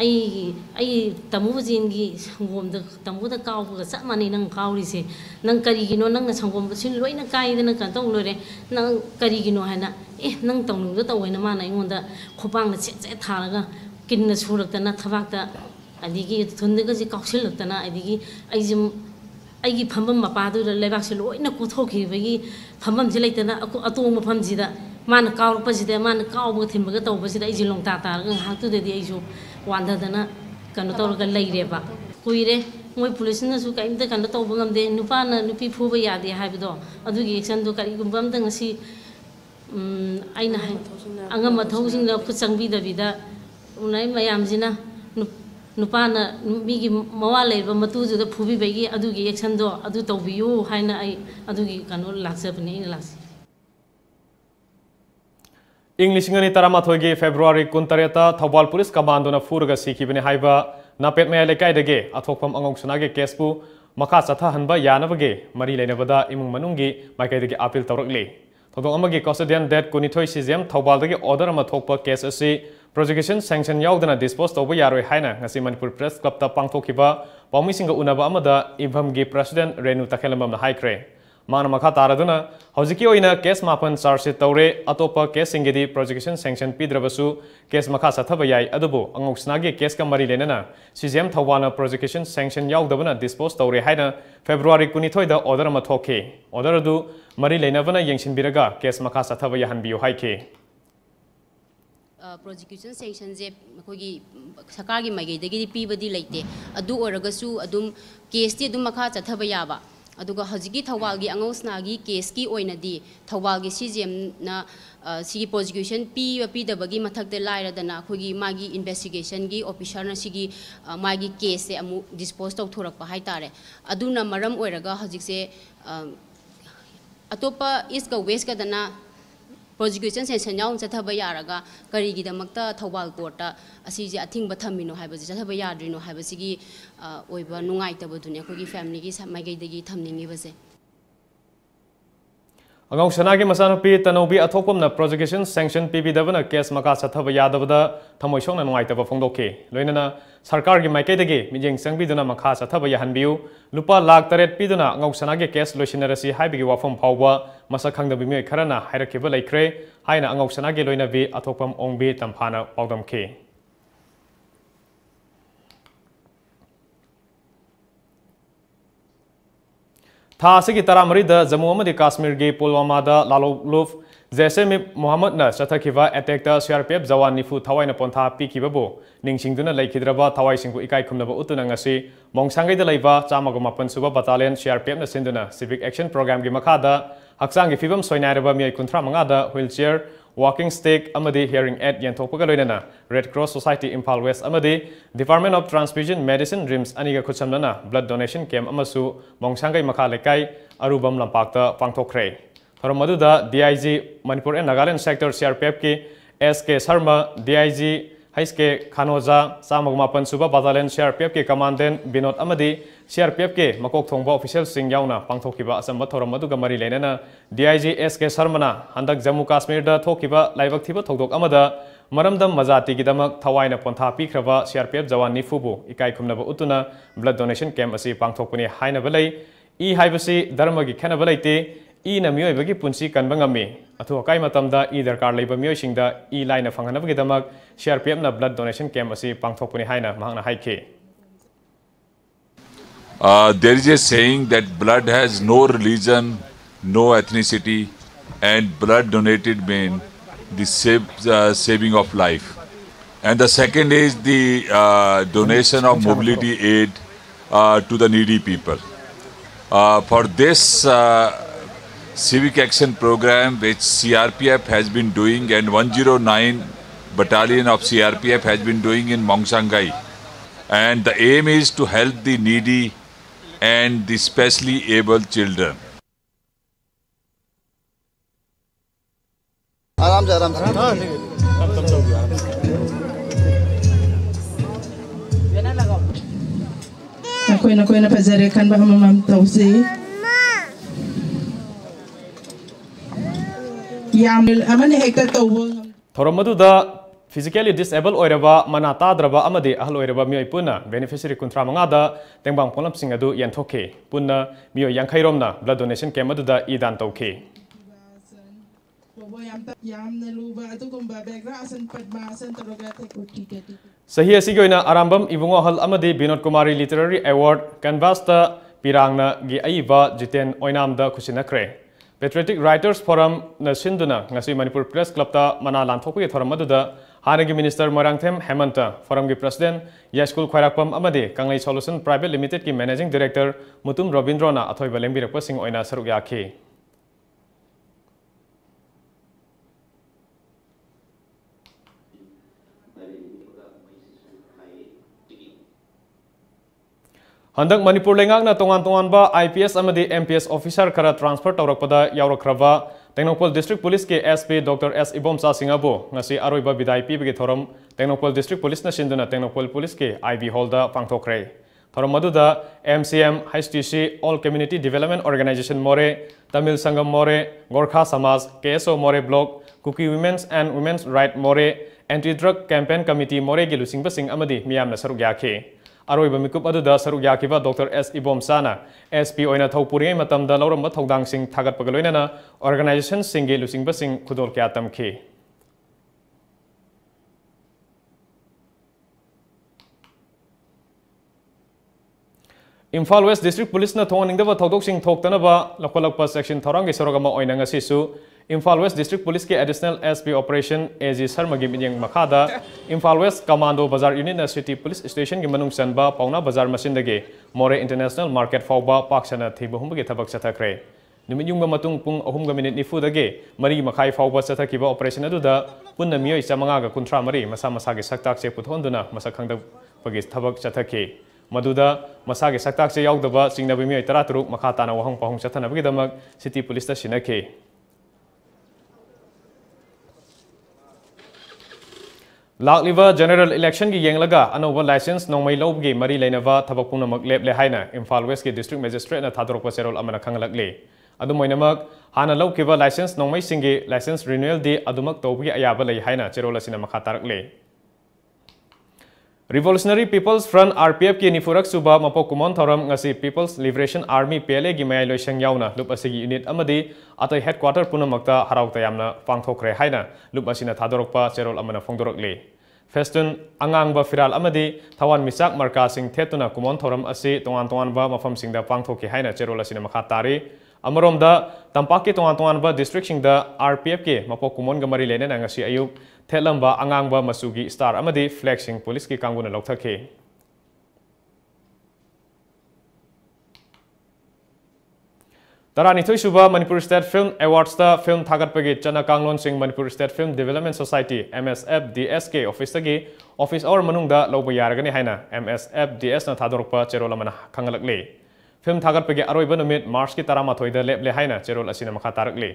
T: I Tamuzingi, whom the Tamuda cow was that money nang cowries. Nang Karigino Nanga some won't see Loina Kai and Canton Nang Karigino Hana, Nang Tong, the Winamana, I want the Kopang at Taraga, Kidness Furatana, Tavata, and the gate Tundigas Coxilotana, I give Pamma Padu, the Levaxilo in a Kotoki, Pamam Zilatana, Atom Pamzida. mana kau pasida mana kau mo thim baga taw pasida ai jilong ta ta ga ha tu de di ai ju wanda dana kan taw ga lai re ba kuire moi police na su kai ta kan taw bangam de nupa na nupi phu ba ya de ha bido adu gi action do kari gum bam dang si ai na hai angam ma thau sing na khu chang bi da bida unai mayam jina nupa na mi gi mawa le ba matu ju da phu bi bai gi adu gi action do adu taw bi yu hai na ai adu gi kan laksa bani ing laks
A: English ngani taramathogi February kuntareta Thobal Police Commando na furga sikibani haiba napet maya lekai dege athokpam angong sunage kespu makha chatha hanba yanabage mari leinabada imung manungi maikai dege appeal tawrakle thodong amagi custodian debt kunithoi CJM Thobal dege order ama thokpa case asi prosecution sanction yaudana dispose toba yaroi haina ngasi Manipur Press Club ta pangthokiba pawmisinga unaba amada ibhamgi president Renu Takhelamam na haikre Mana makha taraduna hojiki oina case mapan charge tawre atopa case singedi prosecution sanction pidrabasu case makha sathaba yai adubu angoksnagi case ka mari lenana CJM Thawwana prosecution sanction yaudabana dispose tawre haina February 23 da order ma thoke order adu mari lenabana yengsinbiraga case makha sathaba yahanbiu haike
U: prosecution sanction je kogi sakargi maigedagi pibadi leite adu oragasu adum case ti adum makha chathaba yaba aduga hajigi thawalgi angosnagi case ki oinadi thawalgi CJM na sigi prosecution pi dabagi mathak de laira dana khogi magi investigation gi officer na sigi magi case se amu dispose tok thorak pa hai tare aduna maram oiraga hajik se atopa east ka west ka dana prosecution sanction yaung chathaba yaraga karigi damakta Thawal court asi je athing ba thamino haiba je chathaba yadrino haiba sigi oiba nungai tabadune khogi family gi samai dagi thamningi base
A: Angong sanagi masanupi tanobi athokpam na prosecution sanction pibidabana case maka chathaba yadabada thamoi songna nungai taba phongdoke loinana sarkar gi maikai dagi mijeng sangbiduna makha chathaba yahanbiu lupa lakh taret piduna angong sanagi case loisinarasi haibigi wafam phawba masa khangdabi mi kharana hairakhiba laikre haina angong sanagi loinabi athokpam ongbi tamphana pawdamke Tha asigi taramari da Jammu amadi Kashmir gi Pulwama da Laloluf Jaisem Mohammed na chathakiba attack ta CRPF jawan nifu thawaina pontha pikibabu ningsingduna laikhidraba thawai singbu ikai khumnaba utuna ngasi mongsangai da laiba chamaga mapan suba battalion CRPF na sinduna civic action program gi makhada haksangi fibam soinairaba mi 35 da wheelchair walking stick amadi hearing aid yanthokpaga loinana Red Cross Society Impal West amadi Department of Transfusion Medicine RIMS aniga khutsamnana blood donation camp amasu mongsangai makha lekai arubam lampakta pangthokre Thoramaduda DIG Manipur and Nagaland sector CRPF ki SK Sharma DIG HK Khanoja Samagmapan Suba Battalion CRPF ki commandant Binod Amadi CRPF ki Makok Thongba official sing yauna pangthokiba asamba Thoramaduga mari lenana DIG SK Sharmana handak Jammu Kashmir da thokiba laibak thiba thodok amada maramdam majati gidamak thawaina pontha pikraba CRPF jawan nifubu ikai khumnaba utuna blood donation camp asi pangthokpani haina balai I haibasi dharma gi khana balaite I na miyoi bagi punsi kan bangami athu akai matamda I darkar leiba miyoi singda I laina phangana bagi damak CRPF na blood donation camp asi pangthokpani haina mahangna haike
V: There is a saying that blood has no religion, no ethnicity, and blood donated means the saving of life. And the second is the donation of mobility aid to the needy people. For this civic action program which CRPF has been doing and 109 battalion of CRPF has been doing in Mongsangai, and the aim is to help the needy and the specially able children.
W: Aku nak pajarkan bahawa mam tahu sih.
A: Thoramaduda physically disabled oiraba mana tadraba amadi ahal oiraba mioi puna beneficiary kuntra mangada tengbang polam sing adu yanthoke punna mioi yankhai romna blood donation camp aduda idan tauke Sahi asigi oina arambam ibungo hal amadi Binod Kumari Literary Award canvas ta pirangna gi aiba jiten oinamda khusinakre Patriotic Writers Forum na sinduna ngasi Manipur Press Club ta mana lanthokpi thoram aduda hanagi Minister Morangthem Hemanta forum gi President Yashkul Khairakpam amade Kanglei Solution Private Limited ki Managing Director Mutum Robindrona athoi balengbirakpa sing oina saruk yakhi. Handak Manipur lengak na tongan ba IPS amadi MPS officer kara transfer taurakpada yaurakrava Tengnopol District Police ke SP Dr. S. Ibomsa Singabo ngasi aroiba bidai pibigi thoram Tengnopol District Police na sinduna Tengnopol Police ke IB Hall da pangthokre. Thoram maduda MCM HTC All Community Development Organization More, Tamil Sangam More, Gorkha Samaj, KSO More Block, Kuki Women's and Women's Right More, Anti-Drug Campaign Committee More gi lusing basing amadi miyam na saruk yakhe. Aroiba mikup aduda saruk yakiba Dr. S. Ibomsana SP oina thaupuringai matamda lauramba thodang sing thagat pagaloinana organization singi lusing basing khudol kya tamkhi. Imphal West District Police na thoningdaba thodok sing thoktanaba lakolakpa section thorangi sorogama oina ngasisu Imphal West District Police ke Additional SP Operation AG Sarmagi minyang makada Imphal West Commando Bazar Unit na City Police Station gi manung sanba Pauna Bazar masindagi More International Market fauba paksana thiba humbagi thabak chathakre numit matung pung 3 minute nifudagi mari makhai fauba chathakiba operation aduda punna miyoi chamanga ga kunthra mari masa masagi saktak che puthonduna masa khangda pagi thabak chathaki Maduda masagi saktak che yaudaba singnabi miyoi 13 makha tana wahang pahung chathanabagi damak City Police ta sinake Lakliva general election gi yenglaga anova license nongmai lobgi mari leinava thabak punamak leble haina Imphal West ki district magistrate na thadorokpa serol amana khanglakle adumoinamak hana lobkiba license nongmai singi license renewal di adumak tawbi ayaba lei haina cherol asina makha tarakle Revolutionary People's Front RPF ki nifurak suba mapok kumon thoram ngasi People's Liberation Army PLA gi mayai loisang yauna lup asigi unit amadi atai headquarter punamakta haraw tayamna pangthokre haina lup asina thadorokpa cherol amana phongdorokle Festun angangba firal amadi thawan misak marka sing thetuna kumon thoram asi tongan ba mafam singda pangthoki haina cherol asina makha tari amromda tampaki tongan ba district singda RPF ke mapok kumon gamari lene ngasi ayuk Thelamba angangba masugi star amadi flexing police ki kanguna lokthake Tarani thoi suba Manipur State Film Awards ta film thagat pagi chana kanglon sing Manipur State Film Development Society MSF DSK office tagi office hour manungda loba yaragani haina MSF DS na thadorpa cherol amana khangalakle film thagat pagi aroiba numit March ki tarama thoida leble haina cherol asina makha tarakle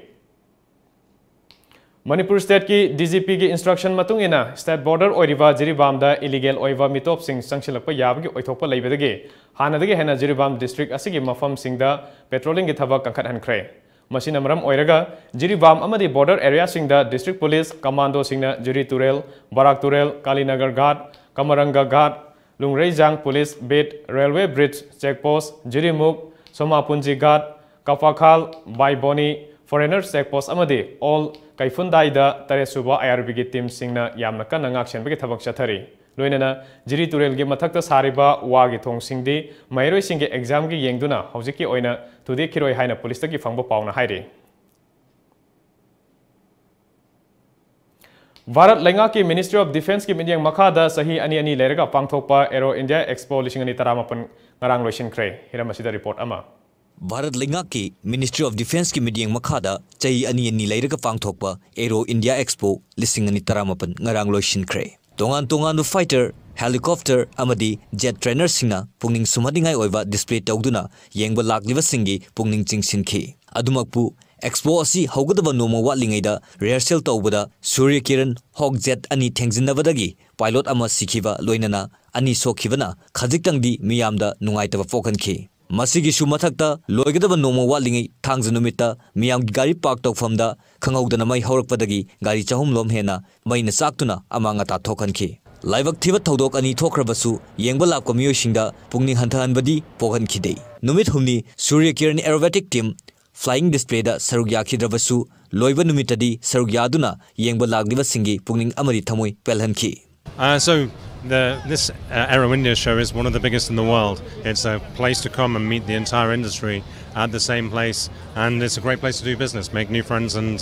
A: Manipur State ki DGP ki instruction matung ina state border oiriva Jiribam da illegal oiva mitop sing sangsilakpa yabagi oithokpa leibedagi hanadagi hena Jiribam district asigi mafam singda patrolling gi thabak kangkhat hankre masina maram oiraga Jiribam amadi border area singda district police commando singna Jiri Turel Barak Turel Kalinagar Ghat Kamaranga Ghat Lungreijang police beat railway bridge checkpost Jirimuk Somapunji Ghat Kafakhal Baiboni foreigners checkpost amadi all Kaifundai da Taresuba IRB team singna yamna kana ngakchen bagi thabak chathari loinana Jiri Turel gi mathakta sariba wagi thong singdi mairoi singe exam gi yengduna hojiki oina tudi khiroi haina police ta gi phangba pauna haire Bharat Lenga ki Ministry of Defense ki minyang makhada sahi ani lerega pangthokpa Aero India Expo 2018 ngarang loisin kre hiramasida report ama
B: Bharat Lenga ki Ministry of Defense ki midyang makhada chahi ani lairaga pangthokpa Aero India Expo 2018 ngarang loisin kre tongan fighter helicopter amadi jet trainer singna pungning sumadingai oiba display tawduna yengba lakliba singi pungning chingsinki adumakpu Expo asi haugadaba noma watlingaida rehearsal tawbada Surya Kiran Hawk Jet ani thengjinnabadagi pilot ama sikhiba loinana ani sokhibana khajiktangdi miyamda nungaitaba pokhanki Masigi Shumatakta, Loigadaba Nomo Walingi, Tangzanumita, Miam Gari Park Tofamda, Kangaudana Mai Horakpadagi, Gari Chahum Lomhena, Maina Saktuna, Amangata Tokanki. Live active Todok ani Tokrabasu, Yangbala Commushinda, Pungni Hantan Badi, Pohan Kide. Numit Humni, Surya Kiran Aerobatic Team, Flying Display da Sarugyaki Dravasu, Loiva Numitadi, Sarugyaduna, Yangbala Diva Singi, Pungning Amari Tamui, Pelhanki.
C: So this Aero India show is one of the biggest in the world. It's a place to come and meet the entire industry at the same place, and it's a great place to do business, make new friends, and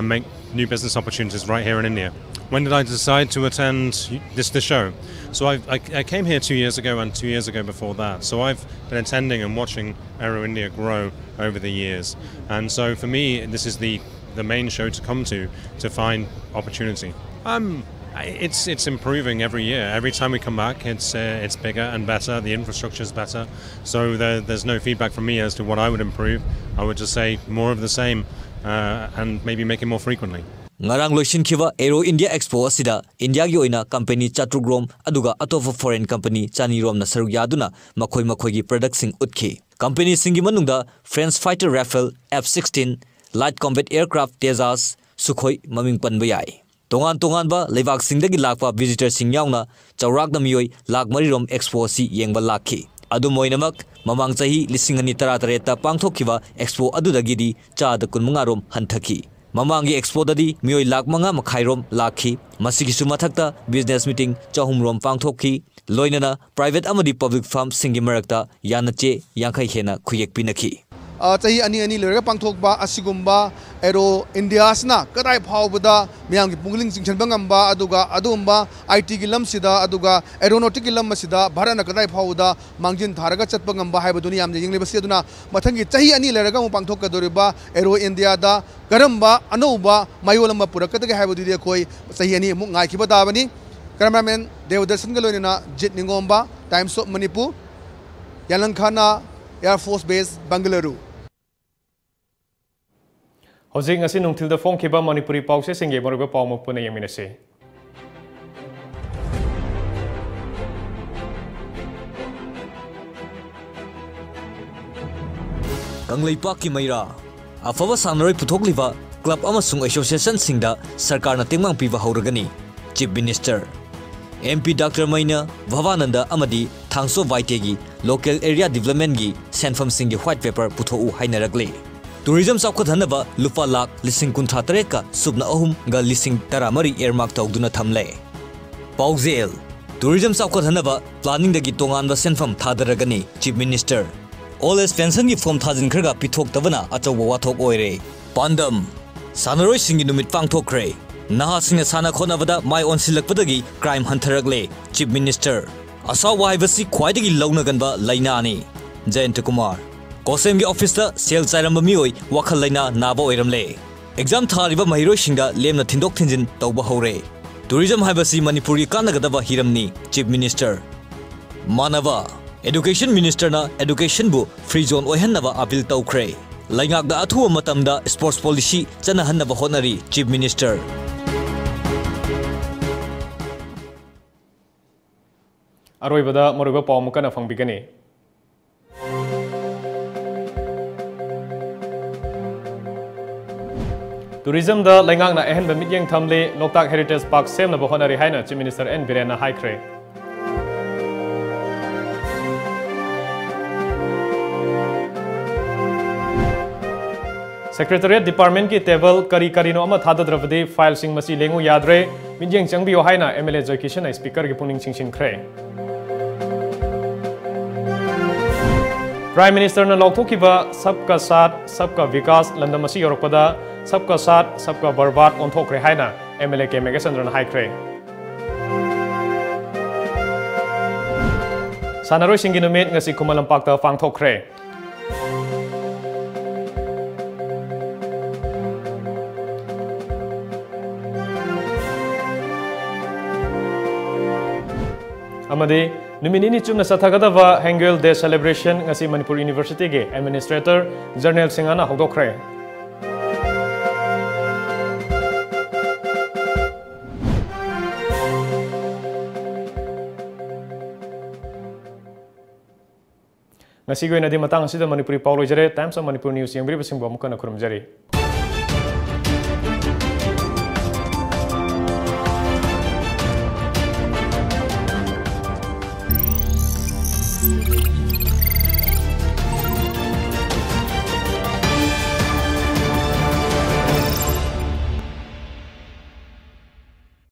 C: make new business opportunities right here in India. When did I decide to attend this show? So I came here 2 years ago and 2 years ago before that. So I've been attending and watching Aero India grow over the years. And so for me, this is the main show to come to find opportunity. It's improving every year. Every time we come back, it's bigger and better. The infrastructure is better. So there's no feedback from me as to what I would improve. I would just say more of the same and maybe make it more frequently.
B: Ngarang loishin khiwa Aero India Expo asida India gi oina company chatrugrom aduga atofa foreign company chanirom na saru yaduna makhoi gi product sing utkhi. Company singi manungda French fighter Rafale F-16 light combat aircraft Tejas Sukhoi maming panba yai. Tongan ba lebak singdagi lakpa visitor sing yauna chawrak na miyoi lak marirom expo si yengba lakhi. Adu moinamak mamang chahi lising ani tara pangthokkiwa expo adudagi di chada kunmungarom hanthaki. Mamangi expo dadi miyoi lak manga makhairom lakhi. Masigi sumathakta business meeting chahumrom pangthokki. Loinana private amadi public farm singi marakta yanache yankhai hena khuyek pinakhi.
D: Chahi ani lera pangthokba asigumba Aero Indiasna kadai phawbada miyamgi pungling singchanba ngamba aduga adumba IT gi lamsida aduga aeronautic gi lamsida bharana kadai phawda mangjin tharaga chatpa ngamba haibaduni yamne yinglebasi aduna mathangi chahi ani leraga mu pangthokka doriba Aero India da karamba anouba mayolamba purakadaga haibadudi koi chahi ani mu ngai khiba dabani. Cameraman Devdarshan Galoina Jit Ningomba Times of Manipur Yalankana Air Force Base Bangalore.
A: Hojing ngasi nungtil da phone khiba Manipuri pause singe moriba pawmuk puna yaminase.
B: Kanglaipak ki maira afawa sanaroi puthokliba club amasung association singda sarkar na tingmang piba hauragani. Chief Minister MP Dr. Maina Bhavananda Amadi Thangso Vaitegi Local Area Development gi Senfam Singi White Paper Putho Hainaragle. Tourism Sakothanaba Lupa Lak Lising Kuntratareka Subna Ohum ga Lising Taramari Earmark Tagduna Thamle. Pauzel Tourism Sakothanaba Planning the Gitongan the Senfam Tadaragani Chief Minister. All as Fenson gi from Thazin Kerga Pitok Tavana Atawa Watok Oire. Pandam Sanaroi Singi Numit Pangtokre. Naha Singha Sana Khonavada Mai on Silakpadagi Crime Hunteragle Chief Minister Asa Waivasi Quaidagi Launaganba Lainani Jayant Kumar Kosem gi officer Sel Sairamba Mioi Wakal Laina Nabo Eramle Exam Thariba Mahiro Shinga Lemna Tindok Tinjin Tauba Hore Tourism Haibasi Manipuri Kanagadaba Hiramni Chief Minister Manava Education Minister na Education Bu Free Zone Ohanava Apil Taukre Laingak da Athu Matamda Sports Policy Chanahanava Honari Chief Minister
A: Aroibada moriba pawmukana fangbigani. Tourism da Laingak na ehenba mityeng thamle Loktak Heritage Park semna bahonari haina Chief Minister N Birena haikre. Secretariat Department ki table kari no ama thadadravade file sing masi lengu yadre mityeng changbiyo haina MLA Joykishan speaker ki puning chingshin khre. Prime Minister na loktokiba sabka saath sabka vikas landamasi yorokpada sabka saath sabka barbad onthokre haina MLA ke Megasandran haikre. Sanaroi singi numit ngasi Kumalampakta pangthokre. Amadi Numinini Chumna Sathagadava Hangul Day Celebration ngasi Manipur University ge Administrator Journal Singana Hogokre. Ngasi go inadi matang sida Manipuri Paulo Jare Times of Manipur News yang beri besimbo mukana kurum jari.